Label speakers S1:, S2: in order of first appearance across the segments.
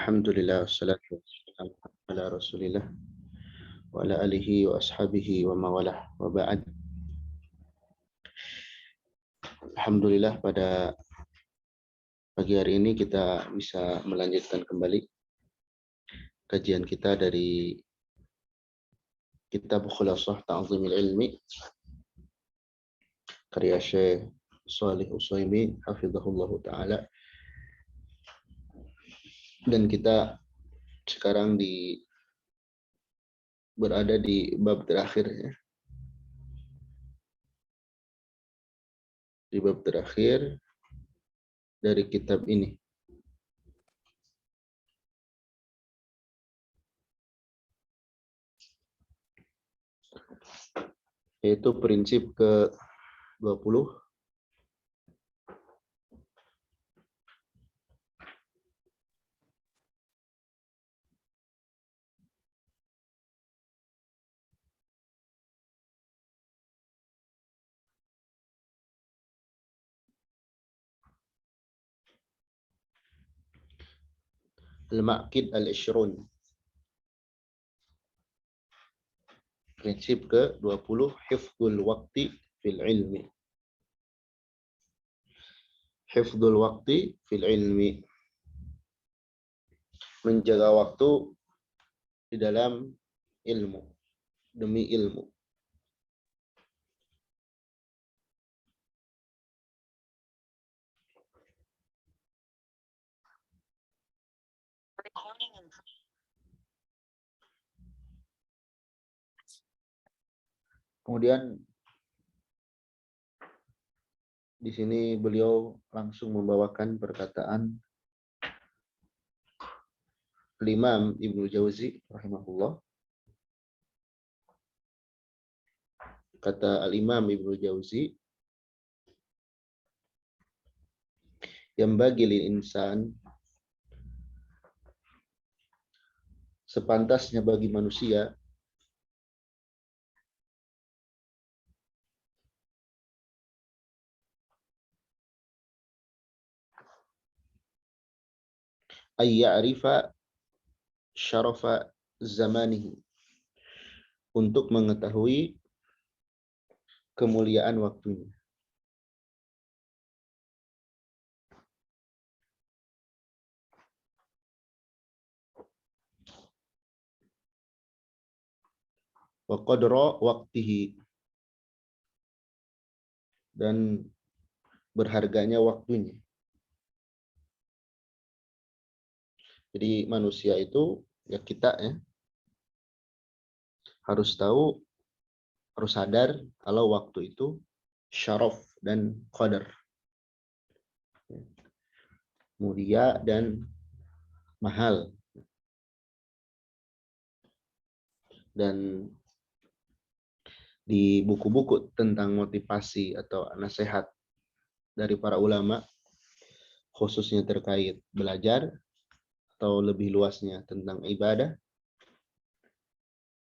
S1: Alhamdulillah, wassalatu wassalamu ala rasulillah wa ala alihi wa ashabihi wa mawalah wa ba'd. Alhamdulillah, pada pagi hari ini kita bisa melanjutkan kembali kajian kita dari kitab Khulasah Ta'zimil Ilmi karya Syekh Shalih Utsaimin hafizahullah ta'ala, dan kita sekarang berada di bab terakhir ya. Di bab terakhir dari kitab ini, yaitu prinsip ke-20 Al-Ma'qid Al-Ishrun. Prinsip ke-20, hifdzul waqti fil ilmi. Hifdzul waqti fil ilmi. Menjaga waktu di dalam ilmu, demi ilmu. Kemudian di sini beliau langsung membawakan perkataan Imam Ibnu Jauzi rahimahullah. Kata Al-Imam Ibnu Jauzi, yang bagi lil insan, sepantasnya bagi manusia, ayya'rifa syarafa zamanihi, untuk mengetahui kemuliaan waktunya. Wa qadra waqtihi, dan berharganya waktunya. Jadi manusia itu, ya kita ya, harus tahu, harus sadar kalau waktu itu syaraf dan qadar, mulia dan mahal. Dan di buku-buku tentang motivasi atau nasihat dari para ulama, khususnya terkait belajar atau lebih luasnya tentang ibadah,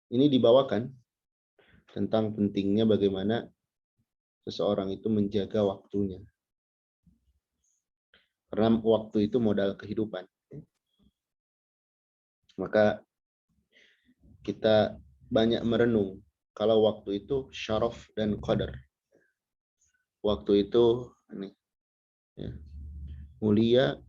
S1: ini dibawakan tentang pentingnya bagaimana seseorang itu menjaga waktunya. Karena waktu itu modal kehidupan. Maka kita banyak merenung kalau waktu itu syaraf dan qadar. Waktu itu ini, ya, mulia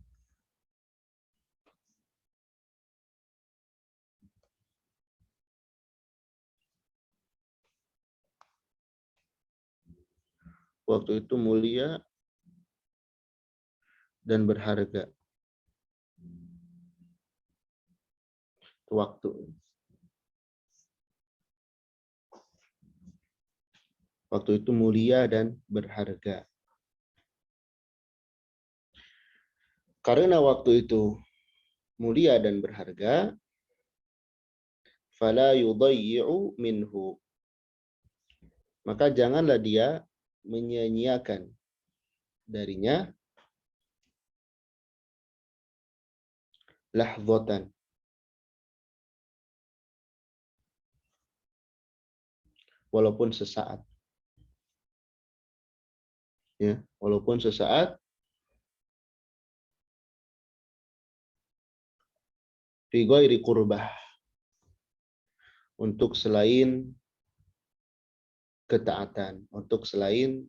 S1: waktu itu mulia dan berharga. Waktu itu mulia dan berharga. Karena waktu itu mulia dan berharga, fala yudayyi'u minhu, maka janganlah dia menyia-nyiakan darinya lahzatan, walaupun sesaat. Ya, walaupun sesaat, fi ghairi qurbah, untuk selain ketaatan, untuk selain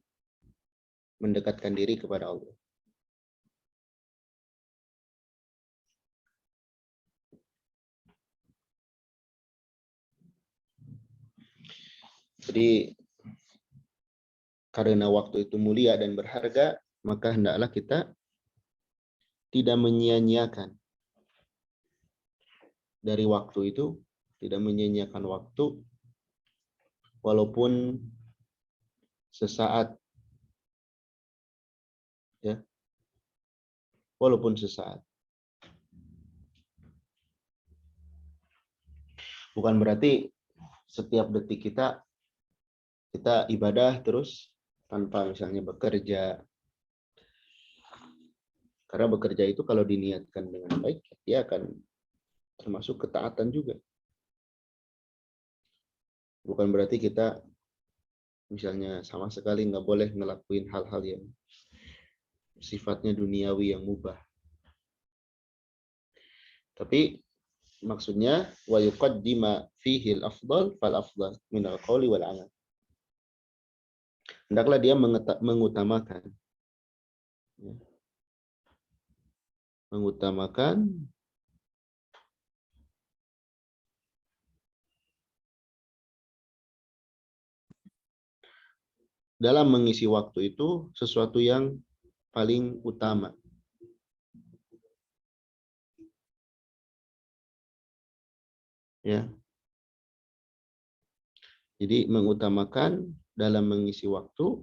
S1: mendekatkan diri kepada Allah. Jadi karena waktu itu mulia dan berharga, maka hendaklah kita tidak menyia-nyiakan dari waktu itu, tidak menyia-nyiakan waktu walaupun sesaat, ya, walaupun sesaat. Bukan berarti setiap detik kita ibadah terus tanpa misalnya bekerja. Karena bekerja itu kalau diniatkan dengan baik, dia akan termasuk ketaatan juga. Bukan berarti kita misalnya sama sekali nggak boleh ngelakuin hal-hal yang sifatnya duniawi yang mubah. Tapi maksudnya wa yuqaddima fihi al-afdal fal afdal min al-qawli wal amal. Hendaklah dia mengutamakan, ya, mengutamakan dalam mengisi waktu itu sesuatu yang paling utama. Ya. Jadi mengutamakan dalam mengisi waktu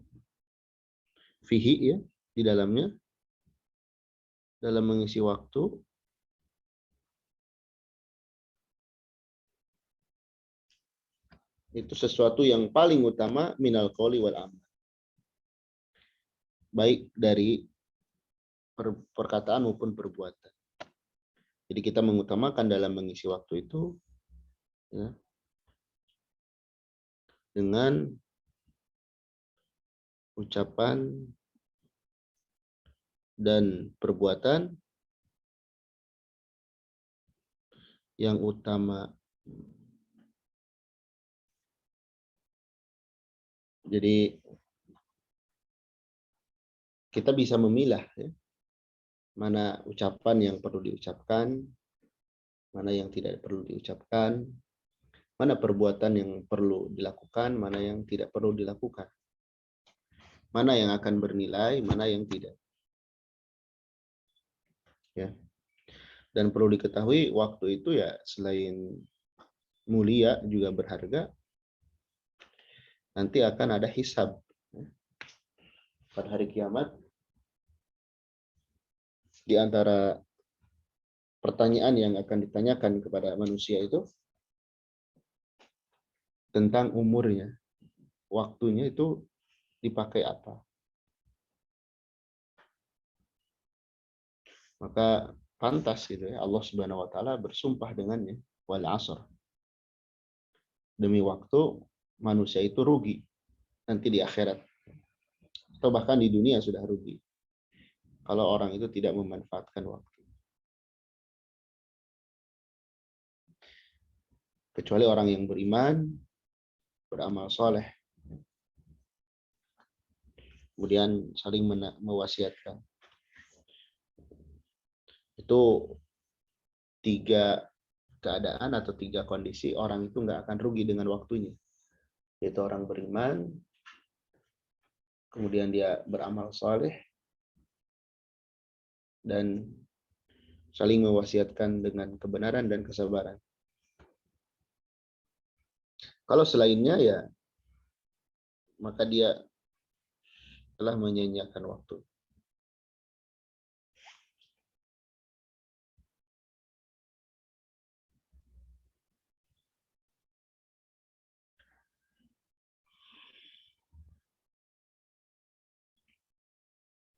S1: fihi, ya, di dalamnya, dalam mengisi waktu itu sesuatu yang paling utama minal qawli wal amal. Baik dari perkataan maupun perbuatan. Jadi kita mengutamakan dalam mengisi waktu itu, ya, dengan ucapan dan perbuatan yang utama. Jadi kita bisa memilah, ya, mana ucapan yang perlu diucapkan, mana yang tidak perlu diucapkan, mana perbuatan yang perlu dilakukan, mana yang tidak perlu dilakukan, mana yang akan bernilai, mana yang tidak. Ya. Dan perlu diketahui waktu itu ya selain mulia juga berharga, nanti akan ada hisab. Pada hari kiamat, di antara pertanyaan yang akan ditanyakan kepada manusia itu tentang umurnya, waktunya itu dipakai apa. Maka pantas gitu ya, Allah Subhanahu wa taala bersumpah dengannya, wal asr. Demi waktu manusia itu rugi nanti di akhirat. Atau bahkan di dunia sudah rugi kalau orang itu tidak memanfaatkan waktu. Kecuali orang yang beriman, beramal soleh, kemudian saling mewasiatkan. Itu 3 keadaan atau 3 kondisi orang itu nggak akan rugi dengan waktunya. Yaitu orang beriman, kemudian dia beramal soleh, dan saling mewasiatkan dengan kebenaran dan kesabaran. Kalau selainnya ya, maka dia telah menyia-nyiakan waktu.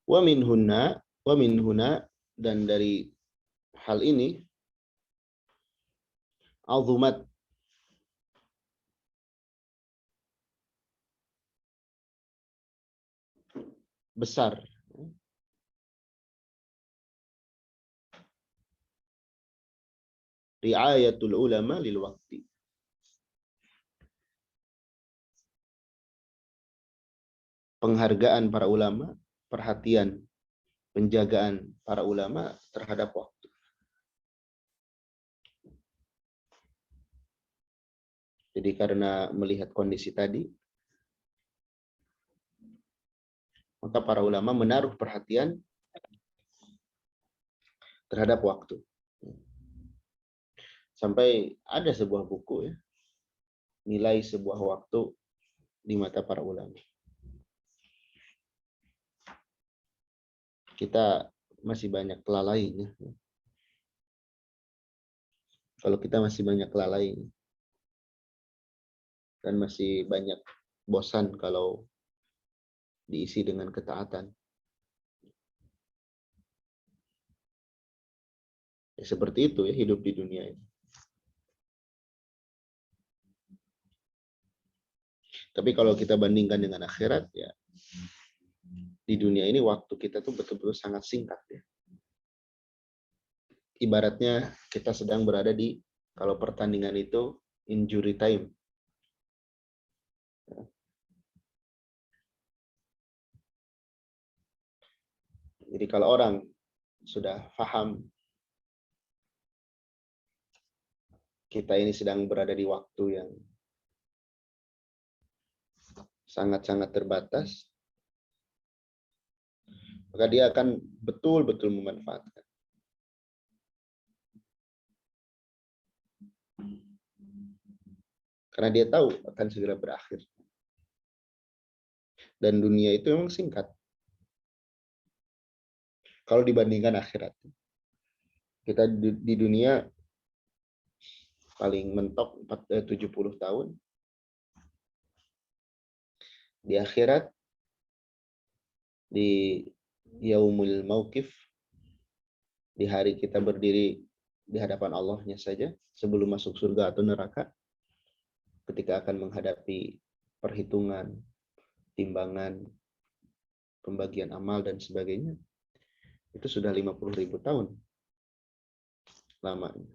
S1: Wa min huna, dan dari hal ini, azumat, besar, riayatul ulama lil waqti. Penghargaan para ulama, perhatian, penjagaan para ulama terhadap waktu. Jadi karena melihat kondisi tadi, maka para ulama menaruh perhatian terhadap waktu. Sampai ada sebuah buku ya, nilai sebuah waktu di mata para ulama. Kita masih banyak kelalaian ya. Kalau kita masih banyak kelalaian dan masih banyak bosan kalau diisi dengan ketaatan. Ya, seperti itu ya hidup di dunia ini. Tapi kalau kita bandingkan dengan akhirat ya, di dunia ini waktu kita tuh betul-betul sangat singkat ya. Ibaratnya kita sedang berada di, kalau pertandingan itu injury time. Jadi kalau orang sudah paham kita ini sedang berada di waktu yang sangat-sangat terbatas, maka dia akan betul-betul memanfaatkan. Karena dia tahu akan segera berakhir. Dan dunia itu memang singkat. Kalau dibandingkan akhirat. Kita di dunia paling mentok 70 tahun. Di akhirat, di yaumul mauqif, di hari kita berdiri di hadapan Allahnya saja, sebelum masuk surga atau neraka, ketika akan menghadapi perhitungan, timbangan, pembagian amal, dan sebagainya, itu sudah 50.000 tahun lamanya.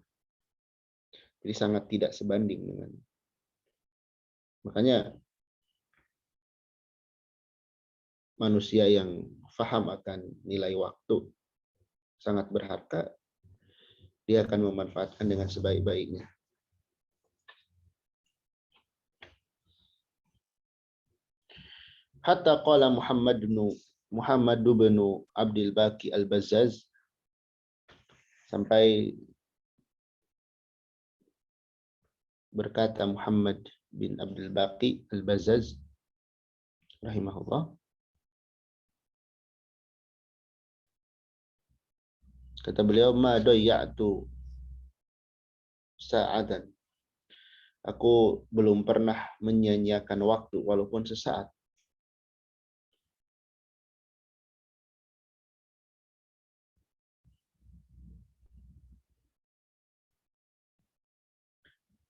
S1: Jadi sangat tidak sebanding dengan. Makanya manusia yang paham akan nilai waktu sangat berharga, dia akan memanfaatkan dengan sebaik-baiknya. Hatta qala Muhammad bin Abdul Baqi Al-Bazzaz, sampai berkata Muhammad bin Abdul Baqi Al-Bazzaz rahimahullah, kata beliau, ma dayya'tu sa'atan, aku belum pernah menyia-nyiakan waktu walaupun sesaat.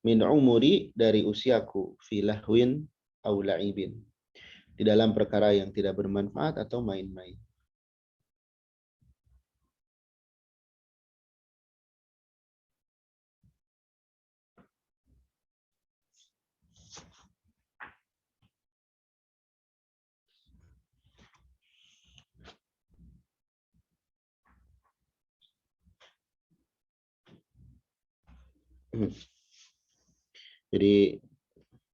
S1: Min umuri, dari usiaku, fi lahwin aw la'ibin, di dalam perkara yang tidak bermanfaat atau main-main. Jadi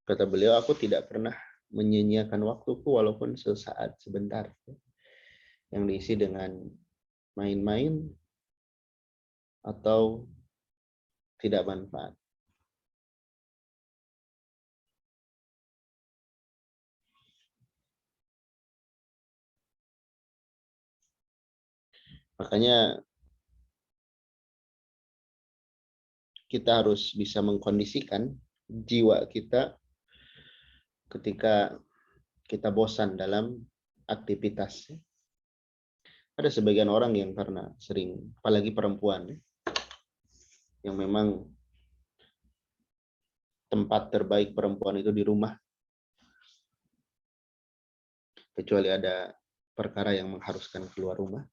S1: kata beliau, aku tidak pernah menyia-nyiakan waktuku walaupun sesaat, sebentar, yang diisi dengan main-main atau tidak manfaat. Makanya kita harus bisa mengkondisikan jiwa kita ketika kita bosan dalam aktivitas. Ada sebagian orang yang karena sering, apalagi perempuan, yang memang tempat terbaik perempuan itu di rumah, kecuali ada perkara yang mengharuskan keluar rumah.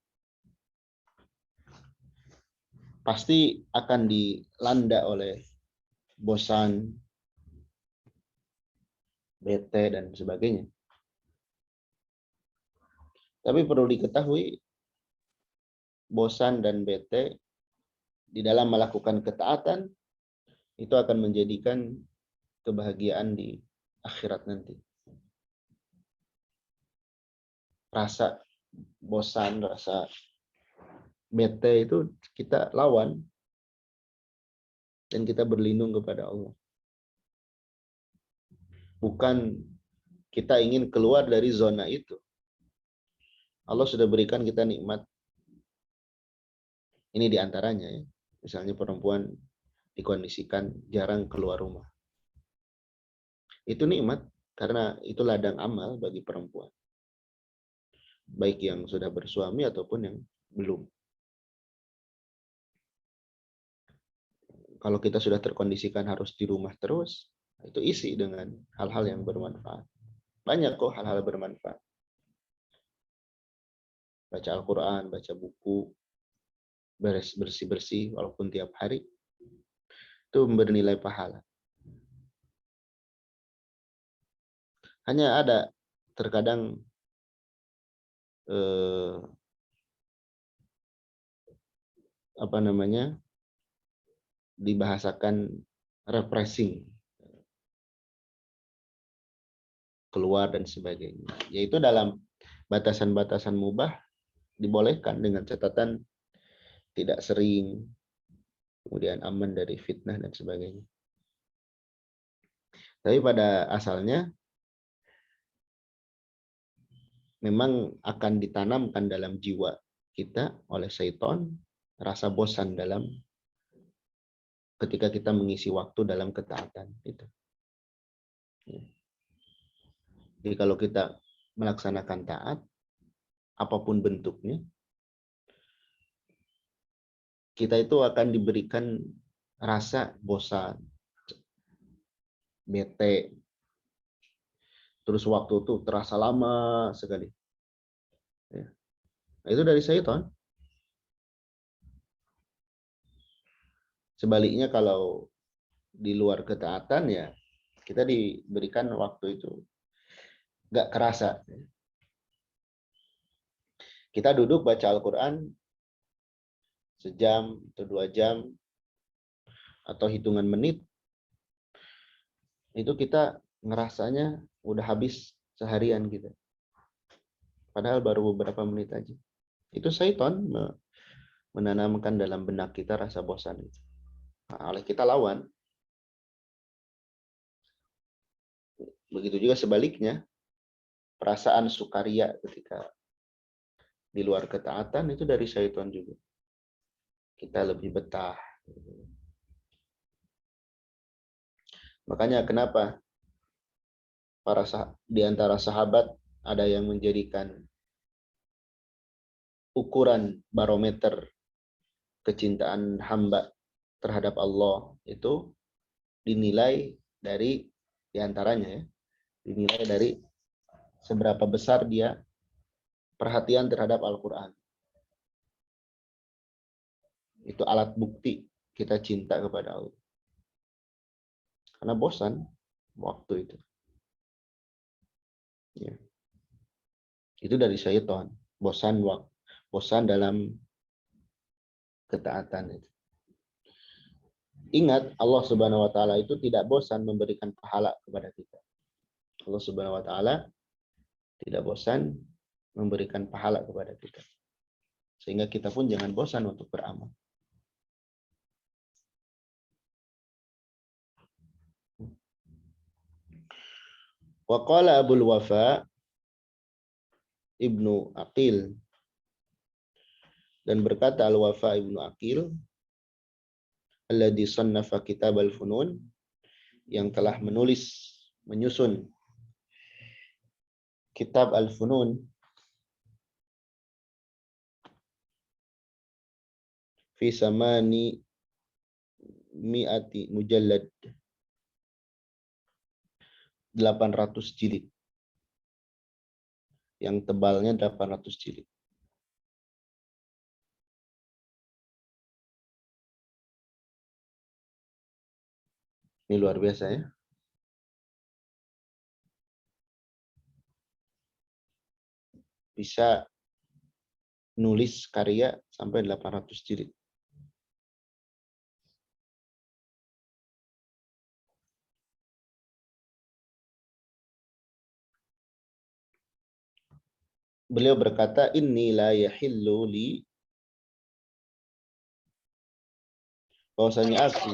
S1: pasti akan dilanda oleh bosan, bete, dan sebagainya. Tapi perlu diketahui, bosan dan bete di dalam melakukan ketaatan itu akan menjadikan kebahagiaan di akhirat nanti. Rasa bosan, rasa bete itu kita lawan dan kita berlindung kepada Allah. Bukan kita ingin keluar dari zona itu. Allah sudah berikan kita nikmat. Ini diantaranya ya. Misalnya perempuan dikondisikan jarang keluar rumah. Itu nikmat karena itu ladang amal bagi perempuan. Baik yang sudah bersuami ataupun yang belum. Kalau kita sudah terkondisikan harus di rumah terus, itu isi dengan hal-hal yang bermanfaat. Banyak kok hal-hal bermanfaat. Baca Al-Quran, baca buku, bersih-bersih walaupun tiap hari, itu bernilai pahala. Hanya ada terkadang dibahasakan refreshing, keluar dan sebagainya. Yaitu dalam batasan-batasan mubah dibolehkan dengan catatan tidak sering, kemudian aman dari fitnah dan sebagainya. Tapi pada asalnya memang akan ditanamkan dalam jiwa kita oleh syaitan rasa bosan dalam ketika kita mengisi waktu dalam ketaatan itu. Jadi kalau kita melaksanakan taat, apapun bentuknya, kita itu akan diberikan rasa bosan, bete, terus waktu itu terasa lama sekali. Ya. Itu dari syaitan. Sebaliknya kalau di luar ketaatan ya kita diberikan waktu itu nggak kerasa. Kita duduk baca Al-Quran sejam atau 2 jam atau hitungan menit, itu kita ngerasanya udah habis seharian kita. Padahal baru beberapa menit aja. Itu syaitan menanamkan dalam benak kita rasa bosan itu. Nah, oleh kita lawan. Begitu juga sebaliknya, perasaan sukaria ketika di luar ketaatan itu dari syaitan juga. Kita lebih betah. Makanya kenapa di antara sahabat ada yang menjadikan ukuran barometer kecintaan hamba terhadap Allah itu dinilai dari diantaranya ya, dinilai dari seberapa besar dia perhatian terhadap Al-Quran. Itu alat bukti kita cinta kepada Allah. Karena bosan waktu itu. Ya. Itu dari syaitan. Bosan dalam ketaatan itu. Ingat, Allah Subhanahu wa taala itu tidak bosan memberikan pahala kepada kita. Allah Subhanahu wa taala tidak bosan memberikan pahala kepada kita. Sehingga kita pun jangan bosan untuk beramal. Wa qala Abul Wafa Ibnu Aqil, dan berkata Al-Wafa Ibnu Aqil, alladzi sannafa kitab al-funun, yang telah menyusun kitab al-funun, fi samani mi'ati mujallad, 800 jilid, yang tebalnya 800 jilid. Ini luar biasa ya. Bisa nulis karya sampai 800 jilid. Beliau berkata, inni la yahillu li, bahwasanya aku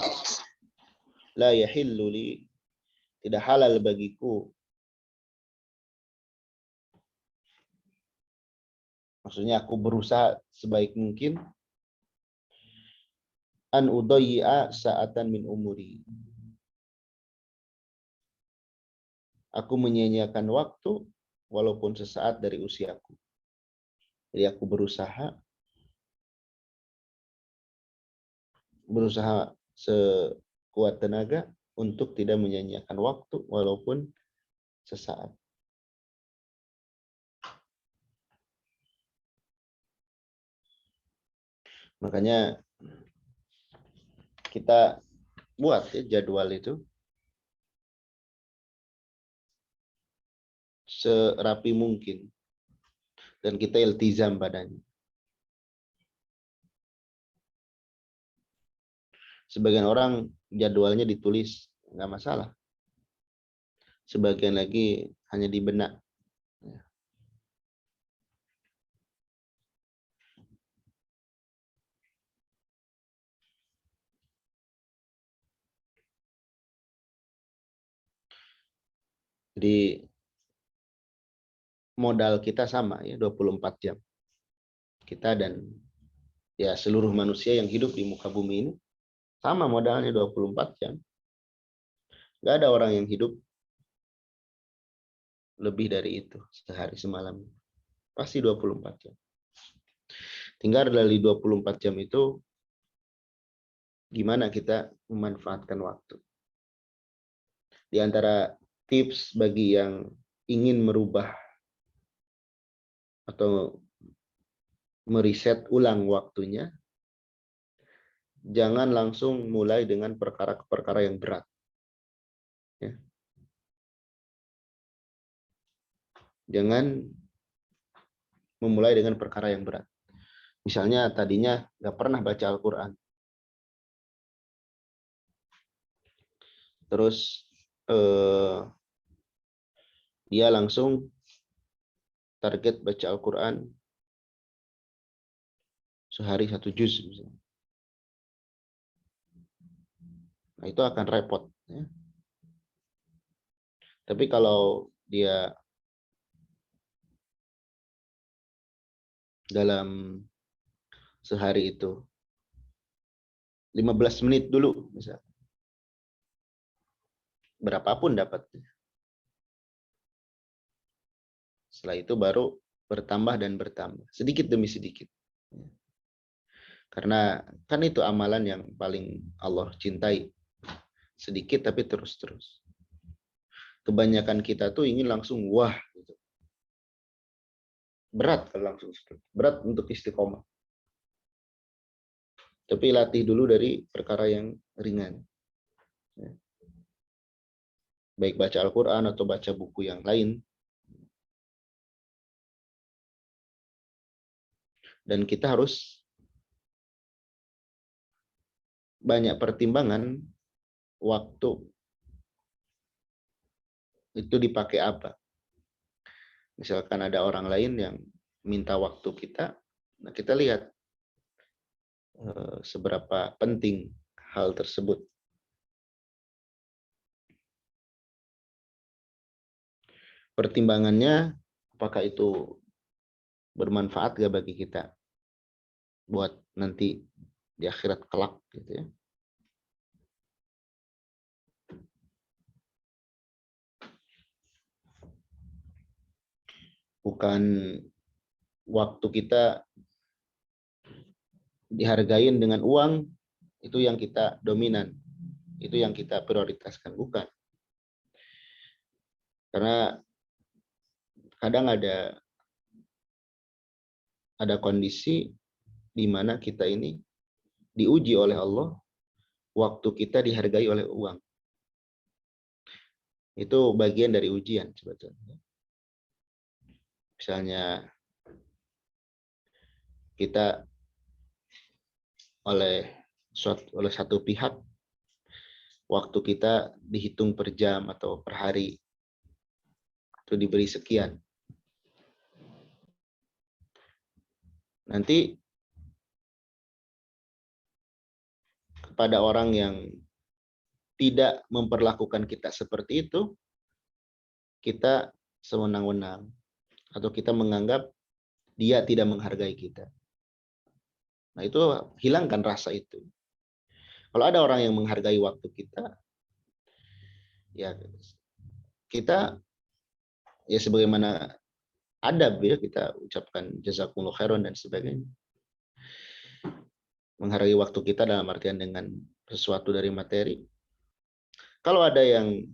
S1: la yahillu li, tidak halal bagiku. Maksudnya aku berusaha sebaik mungkin an udayyi'a sa'atan min umuri. Aku menyia-nyiakan waktu walaupun sesaat dari usiaku. Jadi aku berusaha sekuat tenaga untuk tidak menyia-nyiakan waktu walaupun sesaat. Makanya kita buat ya jadwal itu serapi mungkin dan kita iltizam padanya. Sebagian orang jadwalnya ditulis, nggak masalah. Sebagian lagi hanya di benak. Jadi modal kita sama ya, 24 jam. Kita dan ya seluruh manusia yang hidup di muka bumi ini sama modalnya 24 jam. Nggak ada orang yang hidup lebih dari itu sehari semalam. Pasti 24 jam. Tinggal dari 24 jam itu gimana kita memanfaatkan waktu. Di antara tips bagi yang ingin merubah atau meriset ulang waktunya, jangan langsung mulai dengan perkara-perkara yang berat. Ya. Jangan memulai dengan perkara yang berat. Misalnya tadinya nggak pernah baca Al-Quran. Terus dia langsung target baca Al-Quran sehari 1 juz misalnya. Nah, itu akan repot. Ya. Tapi kalau dia dalam sehari itu 15 menit dulu, misalnya, berapapun dapatnya. Setelah itu baru bertambah dan bertambah, sedikit demi sedikit. Karena kan itu amalan yang paling Allah cintai. Sedikit tapi terus-terus. Kebanyakan kita tuh ingin langsung wah. Gitu. Berat kalau langsung. Berat untuk istiqomah. Tapi latih dulu dari perkara yang ringan. Baik baca Al-Quran atau baca buku yang lain. Dan kita harus banyak pertimbangan waktu itu dipakai apa. Misalkan ada orang lain yang minta waktu kita, nah kita lihat seberapa penting hal tersebut. Pertimbangannya, apakah itu bermanfaat gak bagi kita buat nanti di akhirat kelak gitu ya. Bukan waktu kita dihargain dengan uang, itu yang kita dominan, itu yang kita prioritaskan, bukan. Karena kadang ada kondisi di mana kita ini diuji oleh Allah, waktu kita dihargai oleh uang. Itu bagian dari ujian sebetulnya. Misalnya kita oleh satu pihak, waktu kita dihitung per jam atau per hari, itu diberi sekian. Nanti kepada orang yang tidak memperlakukan kita seperti itu, kita sewenang-wenang, atau kita menganggap dia tidak menghargai kita. Nah, itu hilangkan rasa itu. Kalau ada orang yang menghargai waktu kita, ya kita ya sebagaimana adab ya, kita ucapkan jazakumullah khairan dan sebagainya. Menghargai waktu kita dalam artian dengan sesuatu dari materi. Kalau ada yang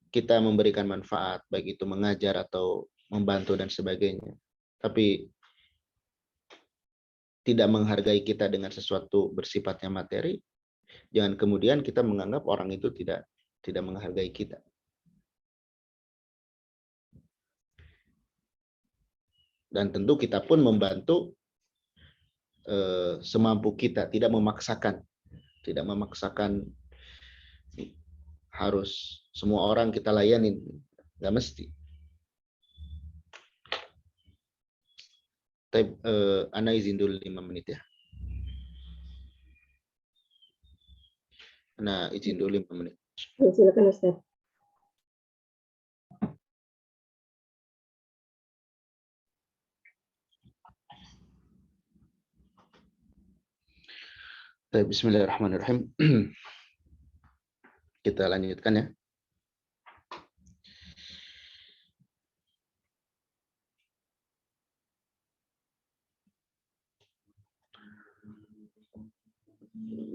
S1: kita memberikan manfaat, baik itu mengajar atau membantu dan sebagainya, tapi tidak menghargai kita dengan sesuatu bersifatnya materi, jangan kemudian kita menganggap orang itu tidak menghargai kita. Dan tentu kita pun membantu semampu kita, tidak memaksakan harus semua orang kita layanin, nggak mesti. Tapi Ana izin dulu 5 menit ya. Ana izin dulu 5 menit.
S2: Ya, silakan Ustaz.
S1: Bismillahirrahmanirrahim. Kita lanjutkan ya.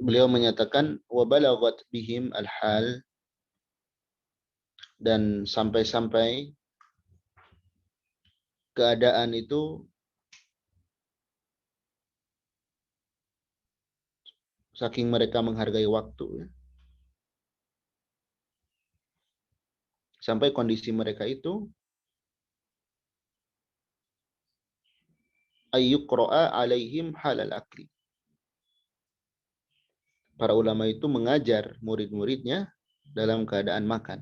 S1: Beliau menyatakan wa balaghat bihim al-hal, dan sampai-sampai keadaan itu saking mereka menghargai waktu ya. Sampai kondisi mereka itu ayyuqra'a alaihim halal akli. Para ulama itu mengajar murid-muridnya dalam keadaan makan.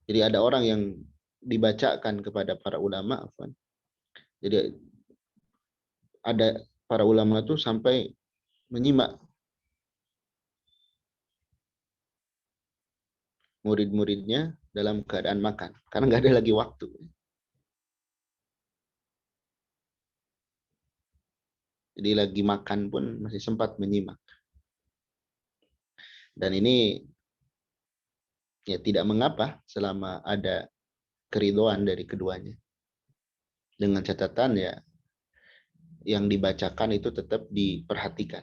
S1: Jadi ada orang yang dibacakan kepada para ulama, jadi ada para ulama itu sampai menyimak murid-muridnya dalam keadaan makan, karena nggak ada lagi waktu. Jadi lagi makan pun masih sempat menyimak. Dan ini ya tidak mengapa selama ada keridhaan dari keduanya. Dengan catatan ya yang dibacakan itu tetap diperhatikan.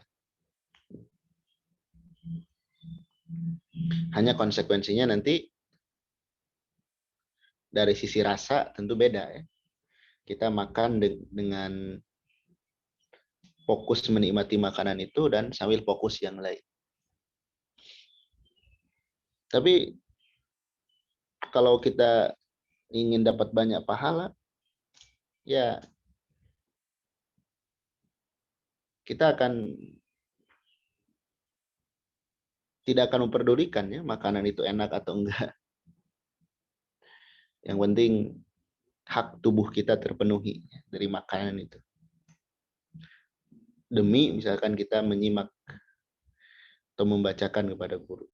S1: Hanya konsekuensinya nanti dari sisi rasa tentu beda ya. Kita makan dengan fokus menikmati makanan itu dan sambil fokus yang lain. Tapi kalau kita ingin dapat banyak pahala, ya kita tidak akan memperdulikan ya makanan itu enak atau enggak. Yang penting hak tubuh kita terpenuhi dari makanan itu. Demi misalkan kita menyimak atau membacakan kepada guru.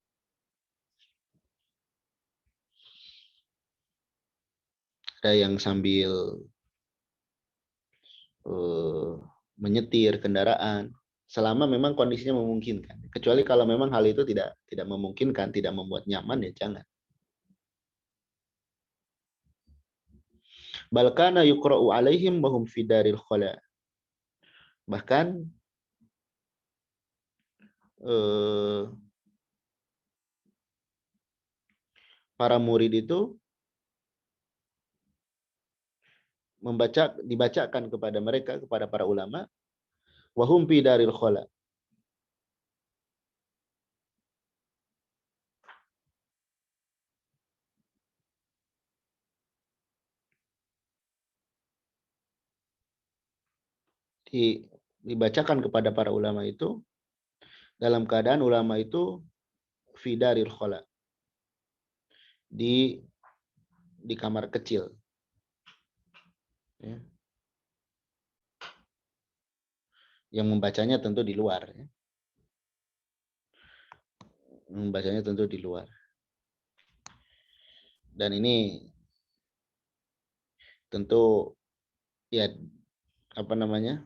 S1: Ada yang sambil menyetir kendaraan, selama memang kondisinya memungkinkan. Kecuali kalau memang hal itu tidak memungkinkan, tidak membuat nyaman, ya jangan. Balkana yukra'u alaihim wahum fi daril khala. Bahkan para murid itu dibacakan kepada mereka, kepada para ulama, wahum fi daril khala. Dibacakan kepada para ulama itu dalam keadaan ulama itu fi daril khala, di kamar kecil, ya. Yang membacanya tentu di luar, ya. Membacanya tentu di luar. Dan ini tentu ya apa namanya,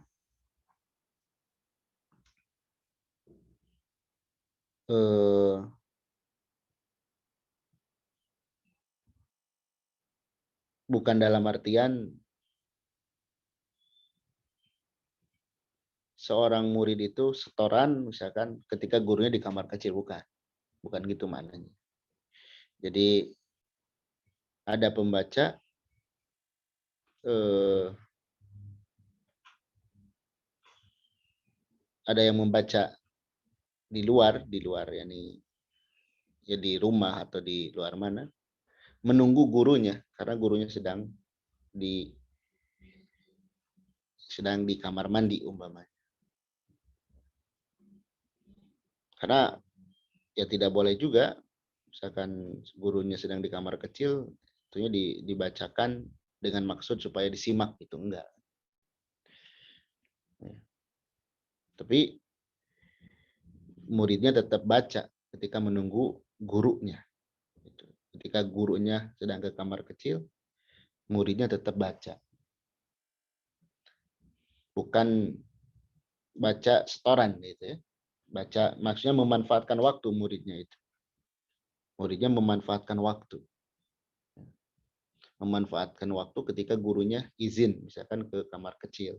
S1: bukan dalam artian seorang murid itu setoran misalkan ketika gurunya di kamar kecil, bukan gitu maknanya. Jadi ada pembaca ada yang membaca di luar yakni ya di rumah atau di luar mana, menunggu gurunya karena gurunya sedang di kamar mandi umpamanya. Karena ya tidak boleh juga misalkan gurunya sedang di kamar kecil tentunya dibacakan dengan maksud supaya disimak, itu enggak. Ya. Tapi muridnya tetap baca ketika menunggu gurunya. Ketika gurunya sedang ke kamar kecil, muridnya tetap baca. Bukan baca setoran gitu ya. Baca maksudnya memanfaatkan waktu muridnya itu. Muridnya memanfaatkan waktu. Memanfaatkan waktu ketika gurunya izin misalkan ke kamar kecil.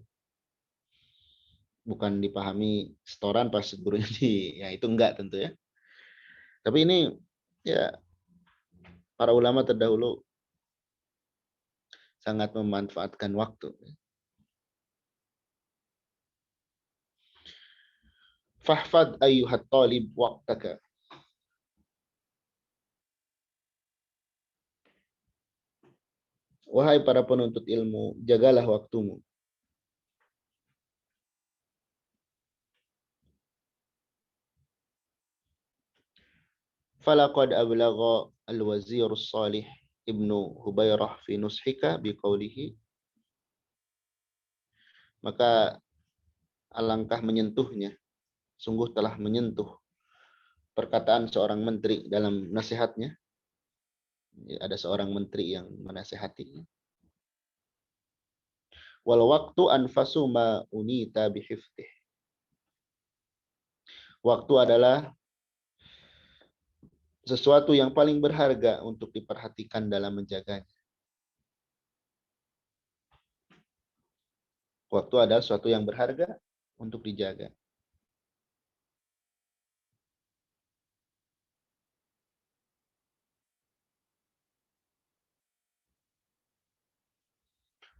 S1: Bukan dipahami setoran pas gurunya ya itu enggak tentu ya. Tapi ini ya para ulama terdahulu sangat memanfaatkan waktu. Fahfad ayyuhat talib waqtaka. Wahai para penuntut ilmu, jagalah waktumu. Falaqad ablagha al-wazir salih ibnu Hubairah fi nushika biqaulihi. Maka alangkah menyentuhnya, sungguh telah menyentuh perkataan seorang menteri dalam nasihatnya. Ada seorang menteri yang menasihatinya. Wal waktu anfasu ma unita bihiftih. Waktu adalah sesuatu yang paling berharga untuk diperhatikan dalam menjaganya. Waktu adalah sesuatu yang berharga untuk dijaga.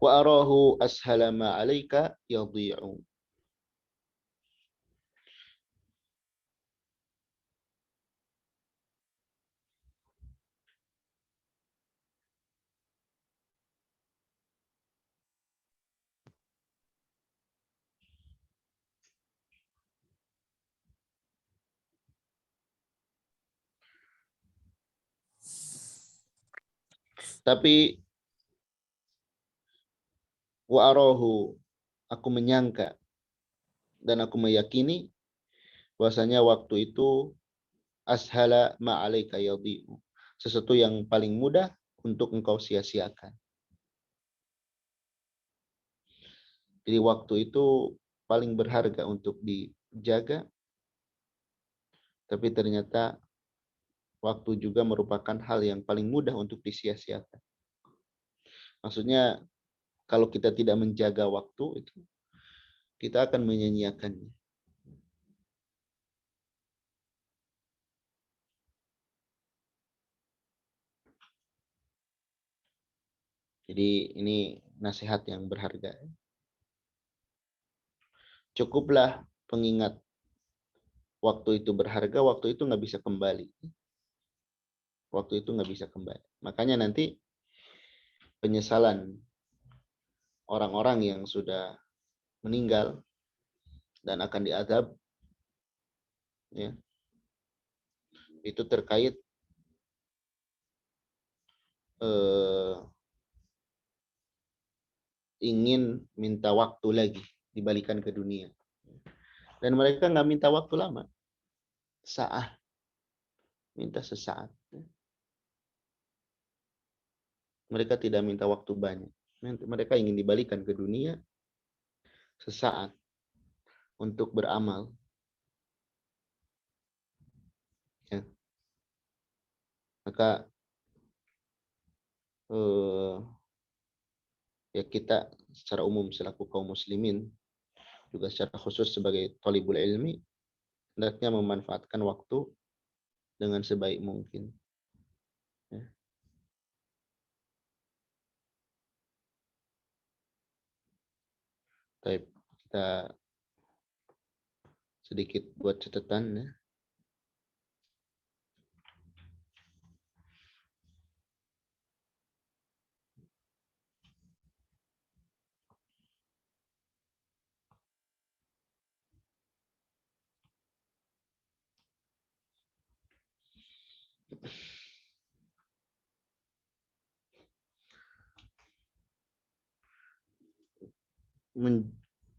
S1: Wa arahu ashala ma 'alaika yadhi'u. Tapi wa arahu, aku menyangka dan aku meyakini bahwasanya waktu itu ashala ma 'alaika yadhi'u. Sesuatu yang paling mudah untuk engkau sia-siakan. Jadi waktu itu paling berharga untuk dijaga, tapi ternyata waktu juga merupakan hal yang paling mudah untuk disia-siakan. Maksudnya kalau kita tidak menjaga waktu itu, kita akan menyia-nyiakannya. Jadi ini nasihat yang berharga. Cukuplah pengingat waktu itu berharga, waktu itu nggak bisa kembali. Waktu itu nggak bisa kembali. Makanya nanti penyesalan orang-orang yang sudah meninggal dan akan diazab, ya, itu terkait ingin minta waktu lagi dibalikan ke dunia. Dan mereka nggak minta waktu lama, saat, minta sesaat. Mereka tidak minta waktu banyak. Mereka ingin dibalikan ke dunia sesaat untuk beramal. Ya. Maka ya kita secara umum selaku kaum muslimin, juga secara khusus sebagai thalibul ilmi, hendaknya memanfaatkan waktu dengan sebaik mungkin. Ya. Baik, kita sedikit buat catatan, ya.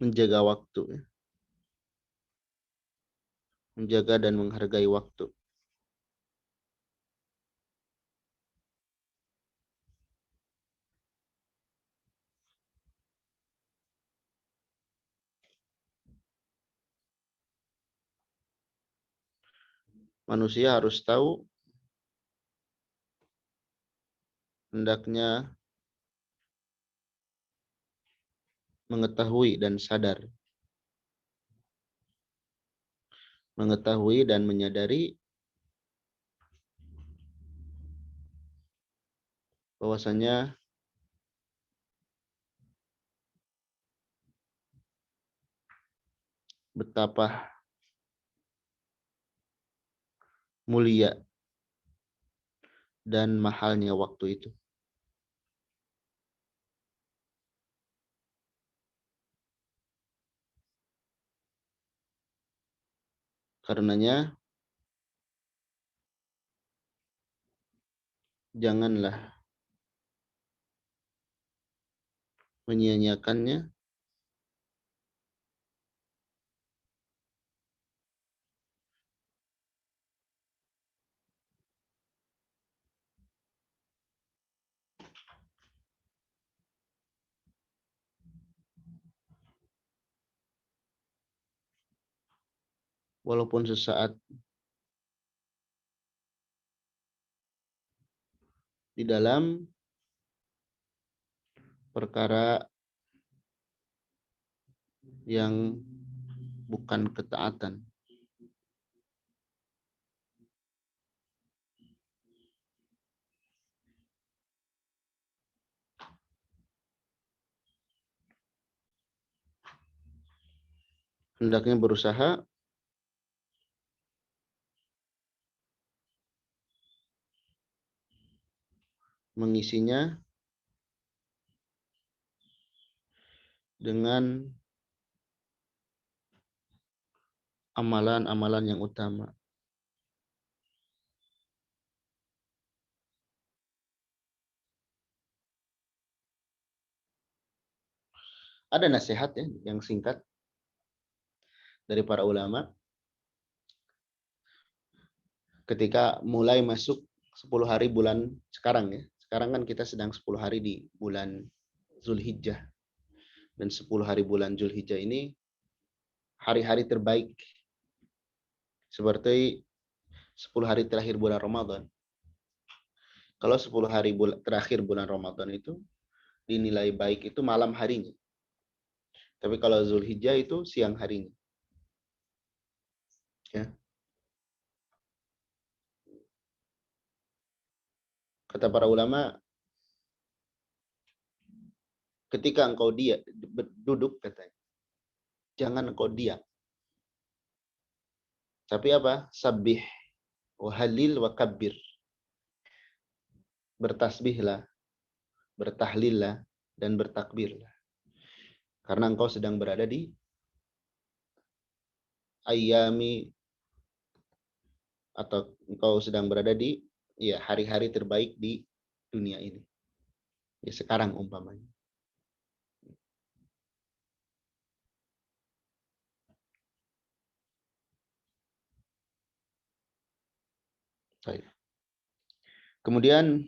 S1: Menjaga waktu, ya. Menjaga dan menghargai waktu. Manusia harus tahu hendaknya mengetahui dan sadar, mengetahui dan menyadari bahwasanya betapa mulia dan mahalnya waktu itu. Karenanya janganlah menyia-nyiakannya, walaupun sesaat, di dalam perkara yang bukan ketaatan. Hendaknya berusaha mengisinya dengan amalan-amalan yang utama. Ada nasihat, ya, yang singkat dari para ulama ketika mulai masuk 10 hari bulan sekarang, ya. Sekarang kan kita sedang 10 hari di bulan Zulhijjah. Dan 10 hari bulan Zulhijjah ini hari-hari terbaik. Seperti 10 hari terakhir bulan Ramadan. Kalau 10 hari terakhir bulan Ramadan itu dinilai baik itu malam harinya. Tapi kalau Zulhijjah itu siang harinya. Ya. Kata para ulama, ketika engkau duduk katanya, jangan engkau diam. Tapi apa? Sabbih wa halil wa kabbir. Bertasbihlah, bertahlillah, dan bertakbirlah. Karena engkau sedang berada di ayami, atau engkau sedang berada di hari-hari terbaik di dunia ini. Ya, sekarang umpamanya. Baik. Kemudian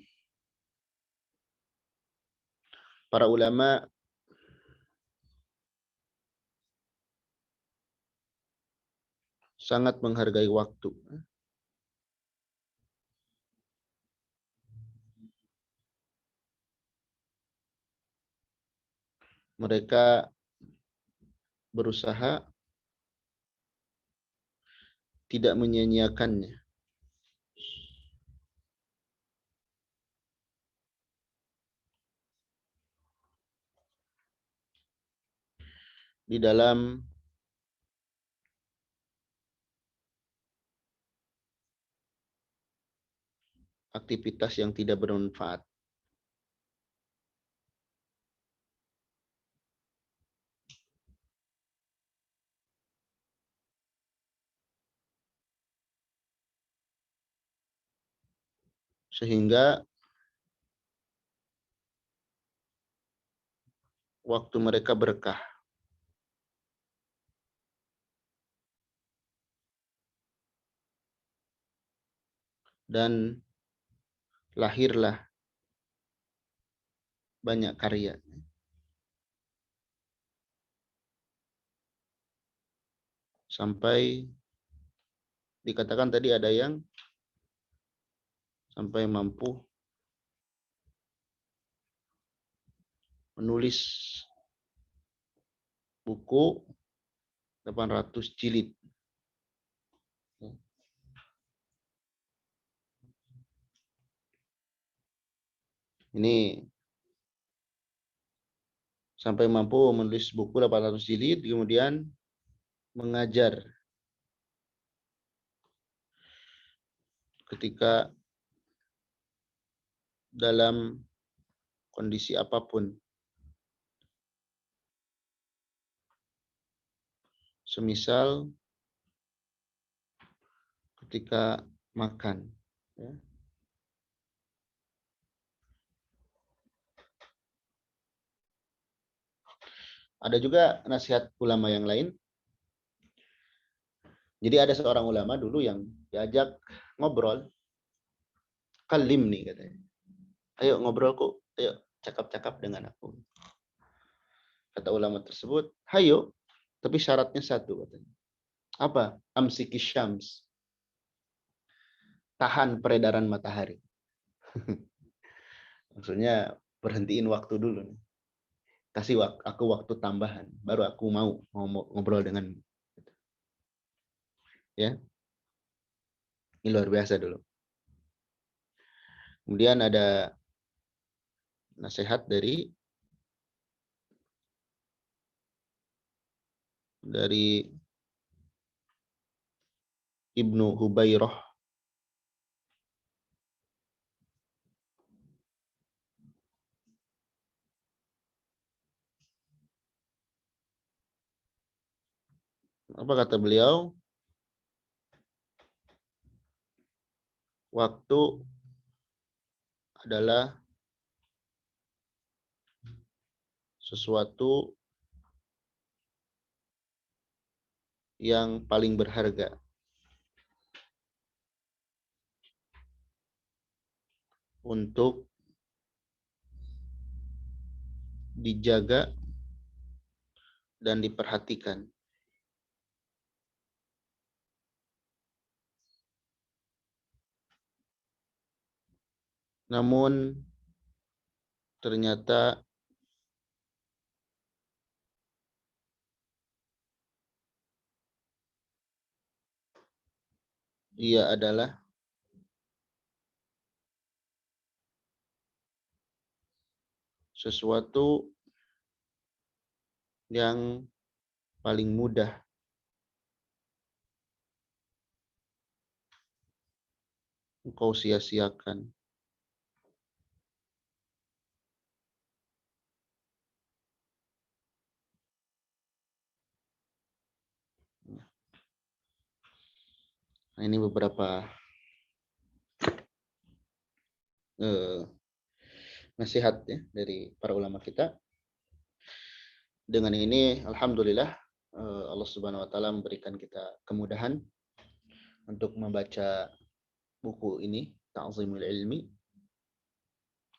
S1: para ulama sangat menghargai waktu. Mereka berusaha tidak menyia-nyiakannya. Di dalam aktivitas yang tidak bermanfaat. Sehingga waktu mereka berkah. Dan lahirlah banyak karya. Sampai dikatakan tadi ada yang sampai mampu menulis buku 800 jilid. Ini sampai mampu menulis buku 800 jilid, kemudian mengajar ketika dalam kondisi apapun. Semisal ketika makan. Ya. Ada juga nasihat ulama yang lain. Jadi ada seorang ulama dulu yang diajak ngobrol. Kalim nih katanya. Ayo ngobrol kok, ayo cakap-cakap dengan aku. Kata ulama tersebut, hayo, tapi syaratnya satu katanya. Apa? Amsiki syams. Tahan peredaran matahari. Maksudnya berhentiin waktu dulu. Kasih aku waktu tambahan, baru aku mau ngobrol dengan. Ya, ini luar biasa dulu. Kemudian ada nasihat dari Ibnu Hubairah. Apa kata beliau? Waktu adalah sesuatu yang paling berharga untuk dijaga dan diperhatikan. Namun ternyata ia adalah sesuatu yang paling mudah engkau sia-siakan. Nah, ini beberapa nasihat ya dari para ulama kita. Dengan ini alhamdulillah Allah Subhanahu wa taala memberikan kita kemudahan untuk membaca buku ini, Ta'zimul Ilmi,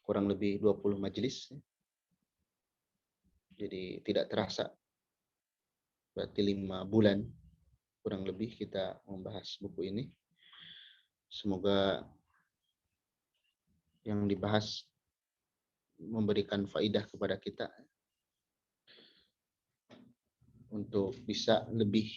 S1: kurang lebih 20 majelis. Jadi tidak terasa, berarti 5 bulan kurang lebih kita membahas buku ini. Semoga yang dibahas memberikan faidah kepada kita untuk bisa lebih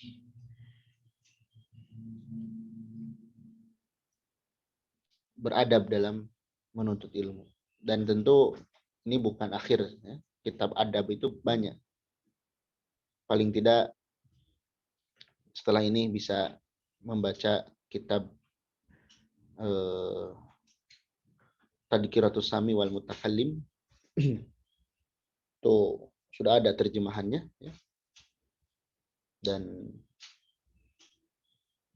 S1: beradab dalam menuntut ilmu. Dan tentu ini bukan akhir ya. Kitab adab itu banyak. Paling tidak setelah ini bisa membaca kitab Tadhkiratus Sami wal Mutakallim. Itu sudah ada terjemahannya ya. Dan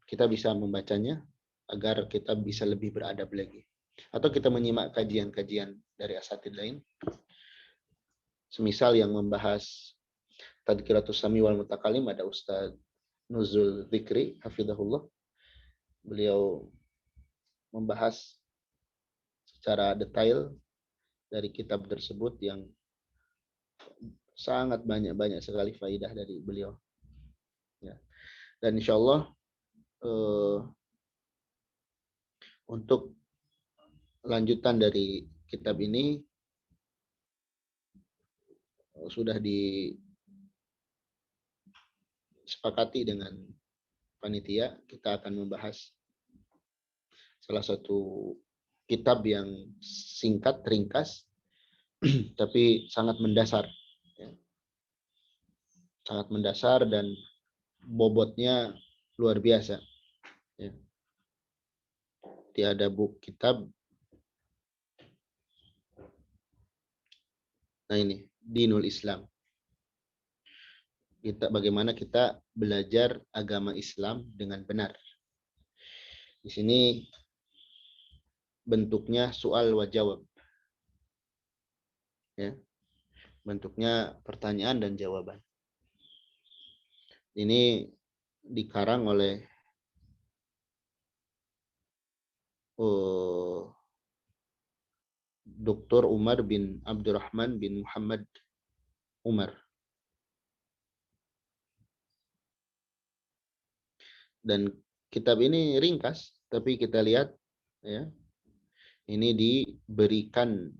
S1: kita bisa membacanya agar kita bisa lebih beradab lagi. Atau kita menyimak kajian-kajian dari asatidz lain. Semisal yang membahas Tadhkiratus Sami wal Mutakallim ada Ustaz Nuzul Fikri hafizahullah. Beliau membahas secara detail dari kitab tersebut yang sangat banyak sekali faidah dari beliau. Ya. Dan insya Allah untuk lanjutan dari kitab ini sudah disepakati dengan panitia. Kita akan membahas salah satu kitab yang singkat, ringkas, tapi sangat mendasar. Ya. Sangat mendasar dan bobotnya luar biasa. Ya. Tiada buku kitab. Nah ini, Dinul Islam. Bagaimana kita belajar agama Islam dengan benar. Di sini bentuknya soal wa jawab. Ya. Bentuknya pertanyaan dan jawaban. Ini dikarang oleh Dr. Umar bin Abdurrahman bin Muhammad Umar. Dan kitab ini ringkas, tapi kita lihat ya, ini diberikan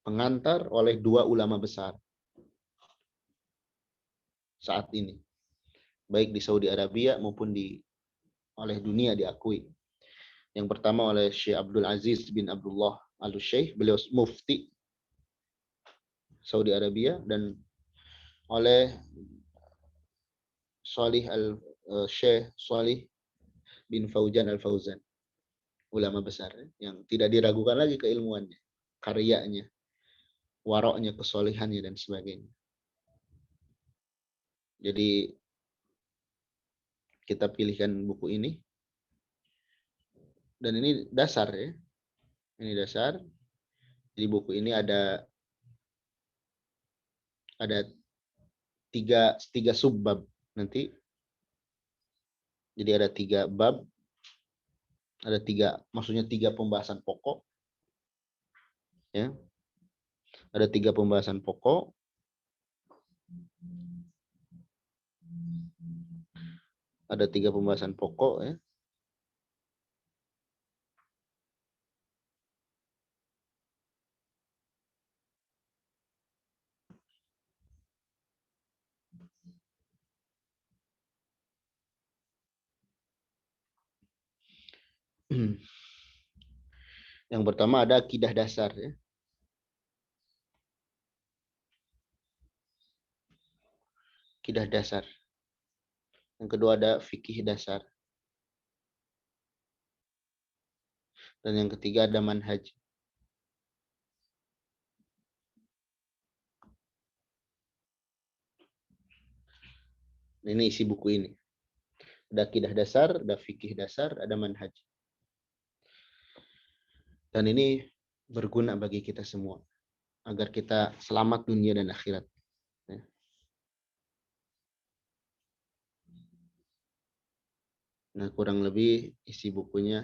S1: pengantar oleh 2 ulama besar saat ini, baik di Saudi Arabia maupun oleh dunia diakui. Yang pertama oleh Syekh Abdul Aziz bin Abdullah Al-Syekh, beliau mufti Saudi Arabia, dan oleh Syekh Shalih bin Fauzan Al-Fauzan, ulama besar yang tidak diragukan lagi keilmuannya, karyanya, waroknya, kesolehannya dan sebagainya. Jadi kita pilihkan buku ini, dan ini dasar ya, ini dasar. Di buku ini ada tiga subbab nanti. Jadi ada 3 bab, maksudnya 3 pembahasan pokok. Ya, ada 3 pembahasan pokok. Ada 3 pembahasan pokok ya. Yang pertama ada akidah dasar ya. akidah dasar. Yang kedua ada fikih dasar. Dan yang ketiga ada manhaj. Ini isi buku ini. Ada akidah dasar, ada fikih dasar, ada manhaj. Dan ini berguna bagi kita semua. Agar kita selamat dunia dan akhirat. Nah, kurang lebih isi bukunya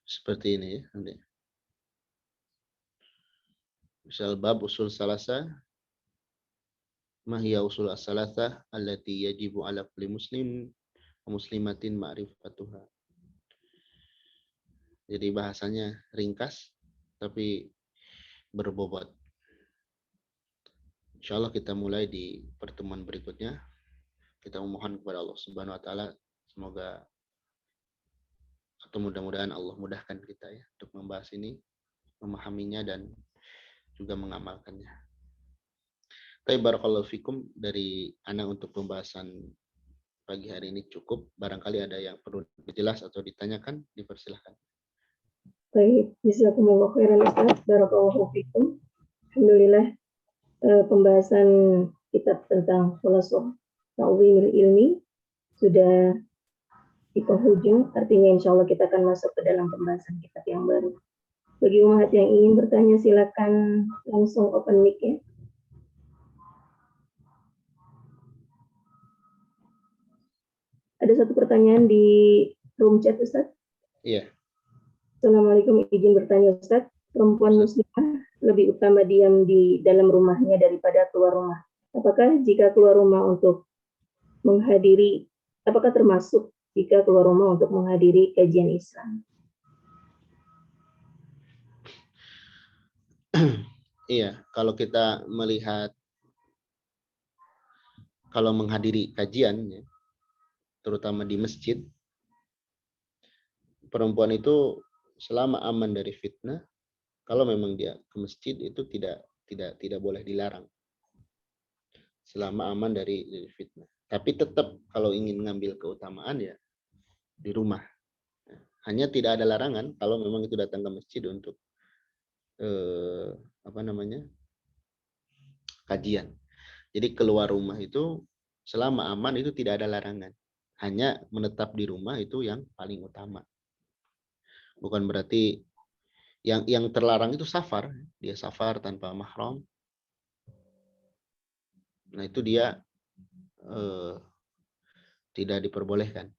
S1: seperti ini ya. Misal bab usul salasa, mahiyya usul as-salasa allati yajibu ala kulli muslim wa muslimatin ma'rifatuha. Jadi bahasanya ringkas tapi berbobot. Insyaallah kita mulai di pertemuan berikutnya. Kita memohon kepada Allah Subhanahu wa taala semoga atau mudah-mudahan Allah mudahkan kita ya untuk membahas ini, memahaminya dan juga mengamalkannya. Tapi barakallahu fikum, dari ana untuk pembahasan pagi hari ini cukup. Barangkali ada yang perlu dijelas atau ditanyakan, dipersilahkan.
S2: Baik, jazakumullah khairan Ustaz, barakallahu fikum. Alhamdulillah, pembahasan kitab tentang Khulasah Ta'wimul Ilmi sudah di penghujung, artinya insya Allah kita akan masuk ke dalam pembahasan kitab yang baru. Bagi umat yang ingin bertanya, silakan langsung open mic ya. Ada satu pertanyaan di room chat Ustaz.
S1: Iya.
S2: Assalamualaikum, izin bertanya Ustaz. Perempuan muslimah lebih utama diam di dalam rumahnya daripada keluar rumah. Apakah jika keluar rumah untuk menghadiri, apakah termasuk jika keluar rumah untuk menghadiri kajian Islam?
S1: Iya, kalau kita melihat, kalau menghadiri kajian, ya, terutama di masjid, perempuan itu selama aman dari fitnah, kalau memang dia ke masjid itu tidak boleh dilarang, selama aman dari fitnah. Tapi tetap kalau ingin ngambil keutamaan ya di rumah. Hanya tidak ada larangan kalau memang itu datang ke masjid untuk kajian. Jadi keluar rumah itu selama aman itu tidak ada larangan. Hanya menetap di rumah itu yang paling utama. Bukan berarti yang terlarang itu safar. Dia safar tanpa mahram. Nah itu dia tidak diperbolehkan.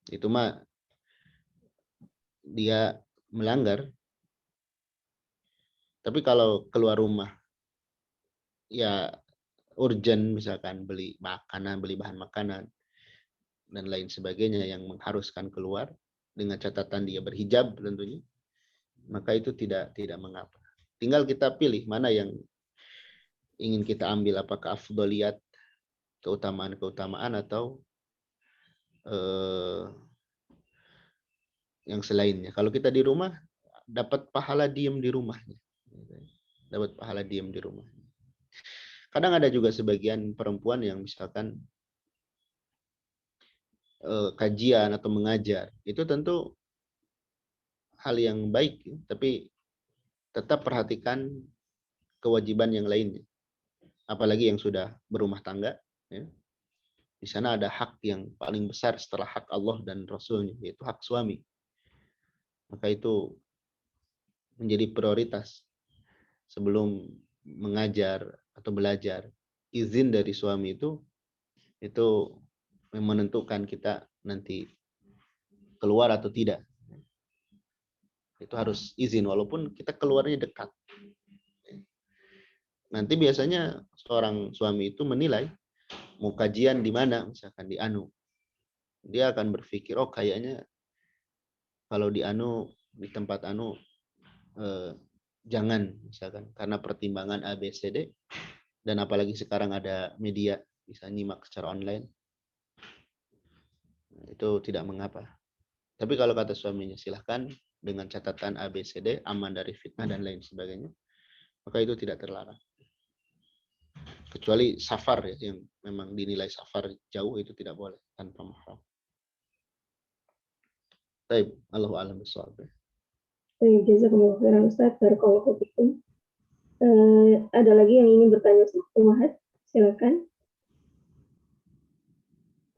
S1: Itu mah dia melanggar. Tapi kalau keluar rumah ya urgent, misalkan beli makanan, beli bahan makanan dan lain sebagainya yang mengharuskan keluar dengan catatan dia berhijab tentunya, maka itu tidak mengapa. Tinggal kita pilih mana yang ingin kita ambil, apakah afdoliyat, keutamaan atau yang selainnya. Kalau kita di rumah dapat pahala diem di rumahnya. Dapat pahala diem di rumah. Kadang ada juga sebagian perempuan yang misalkan kajian atau mengajar, itu tentu hal yang baik, tapi tetap perhatikan kewajiban yang lainnya. Apalagi yang sudah berumah tangga, ya. Di sana ada hak yang paling besar setelah hak Allah dan Rasulnya, yaitu hak suami. Maka itu menjadi prioritas sebelum mengajar atau belajar. Izin dari suami itu menentukan kita nanti keluar atau tidak. Itu harus izin walaupun kita keluarnya dekat. Nanti biasanya seorang suami itu menilai mau kajian di mana, misalkan di Anu. Dia akan berpikir, oh kayaknya kalau di Anu, di tempat Anu jangan, misalkan karena pertimbangan A, B, C, D, dan apalagi sekarang ada media bisa nyimak secara online. itu tidak mengapa. Tapi kalau kata suaminya silahkan dengan catatan A, B, C, D, aman dari fitnah dan lain sebagainya, maka itu tidak terlarang. Kecuali safar ya, yang memang dinilai safar jauh itu tidak boleh tanpa mahram. Baik, Allahu a'lam bishawab.
S2: Baik, jazakumullah khairan Ustaz. Barakallahu fikum. Ada lagi yang ingin bertanya Ustaz Umahat? Silakan.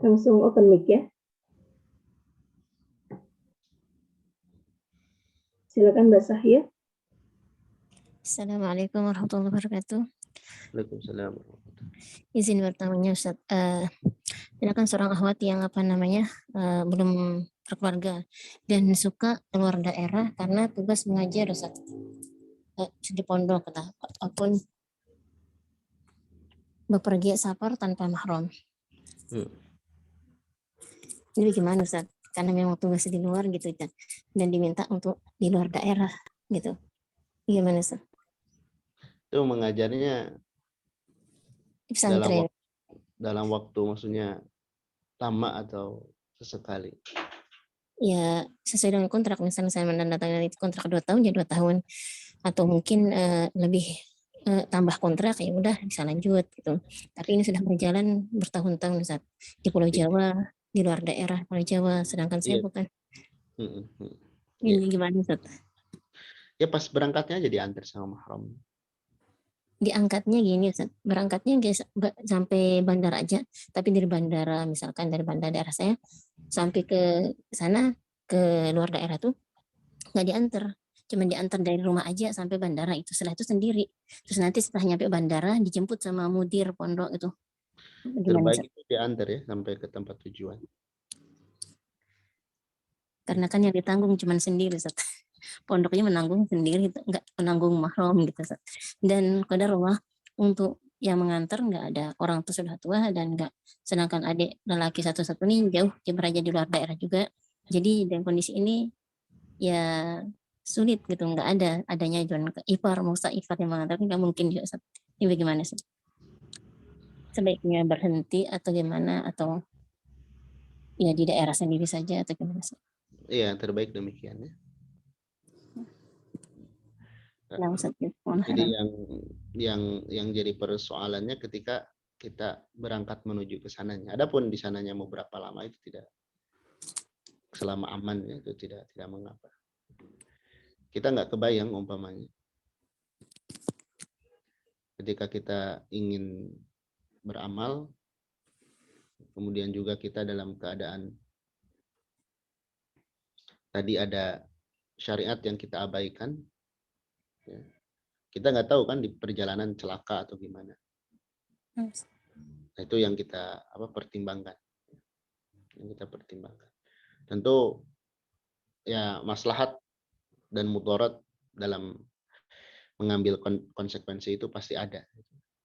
S2: Langsung open mic ya. Silakan Mbak Sahya.
S3: Assalamualaikum warahmatullahi wabarakatuh.
S1: Waalaikumsalam.
S3: Izin bertanya Ustaz. Silakan seorang akhwat yang belum berkeluarga dan suka keluar daerah karena tugas mengajar Ustaz. Di pondok ataupun bepergian safar tanpa mahram. Ini gimana Ustaz? Karena memang tugasnya di luar gitu dan diminta untuk di luar daerah gitu. Gimana Ustaz?
S1: Itu mengajarnya
S3: Di pesantren.
S1: dalam waktu maksudnya lama atau sesekali?
S3: Ya sesuai dengan kontrak, misalnya saya menandatangani kontrak 2 tahun ya 2 tahun, atau mungkin lebih tambah kontrak ya udah bisa lanjut gitu. Tapi ini sudah berjalan bertahun-tahun Ustaz, di Pulau Jawa, di luar daerah Pulau Jawa, sedangkan saya bukan. Ini gimana Ustaz?
S1: Ya pas berangkatnya aja diantar sama mahram.
S3: Diangkatnya gini Ustaz, berangkatnya sampai bandara aja, tapi dari bandara, misalkan dari bandara daerah saya sampai ke sana, ke luar daerah tuh nggak diantar, cuma diantar dari rumah aja sampai bandara itu, setelah itu sendiri. Terus nanti setelah nyampe bandara dijemput sama mudir pondok itu. Gimana,
S1: Terbaik itu diantar ya sampai ke tempat tujuan.
S3: Karena kan yang ditanggung cuma sendiri Ustaz. Pondoknya menanggung sendiri, nggak menanggung mahram gitu Ustaz. Dan qadarullah untuk yang mengantar nggak ada orang tua, sudah tua dan nggak, sedangkan adik lelaki satu-satu nih jauh, dia berada di luar daerah juga. Jadi dengan kondisi ini ya sulit gitu, nggak adanya John ipar, Musa ipar yang mengantarkan, nggak mungkin juga Ustaz. Ini bagaimana sih? Sebaiknya berhenti atau gimana, atau ya di daerah sendiri saja atau gimana sih?
S1: Iya, yang terbaik demikian ya. Jadi yang jadi persoalannya ketika kita berangkat menuju ke sananya. Adapun di sananya mau berapa lama itu tidak, selama aman ya, itu tidak mengapa. Kita nggak kebayang umpamanya ketika kita ingin beramal, kemudian juga kita dalam keadaan tadi ada syariat yang kita abaikan, ya. Kita nggak tahu kan di perjalanan celaka atau gimana. Nah, itu yang kita pertimbangkan. Yang kita pertimbangkan. Tentu ya maslahat dan mudarat dalam mengambil konsekuensi itu pasti ada.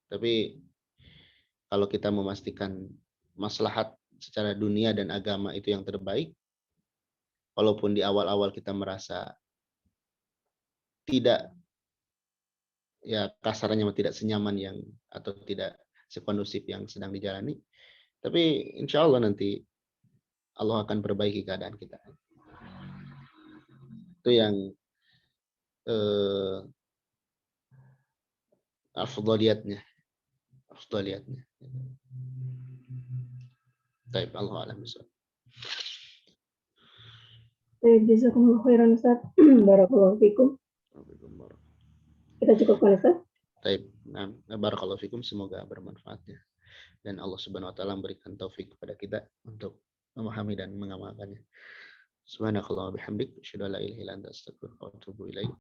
S1: Tapi kalau kita memastikan maslahat secara dunia dan agama itu yang terbaik, walaupun di awal-awal kita merasa tidak, ya kasarnya tidak senyaman yang atau tidak sekondusif yang sedang dijalani, tapi insya Allah nanti Allah akan perbaiki keadaan kita. Itu yang afdaliyatnya. Baik, Allah a'lam bishawab.
S2: Baik, jazakumullah khairan Ustaz. Barakallahu fikum. Kita cukupkan Ustaz.
S1: Baik, barakallahu fikum, semoga bermanfaat ya. Dan Allah Subhanahu wa taala memberikan taufik kepada kita untuk memahami dan mengamalkannya. Subhanakallahumma bihamdik, asyhadu an la ilaha illa anta, astaghfiruka wa atubu ilaik.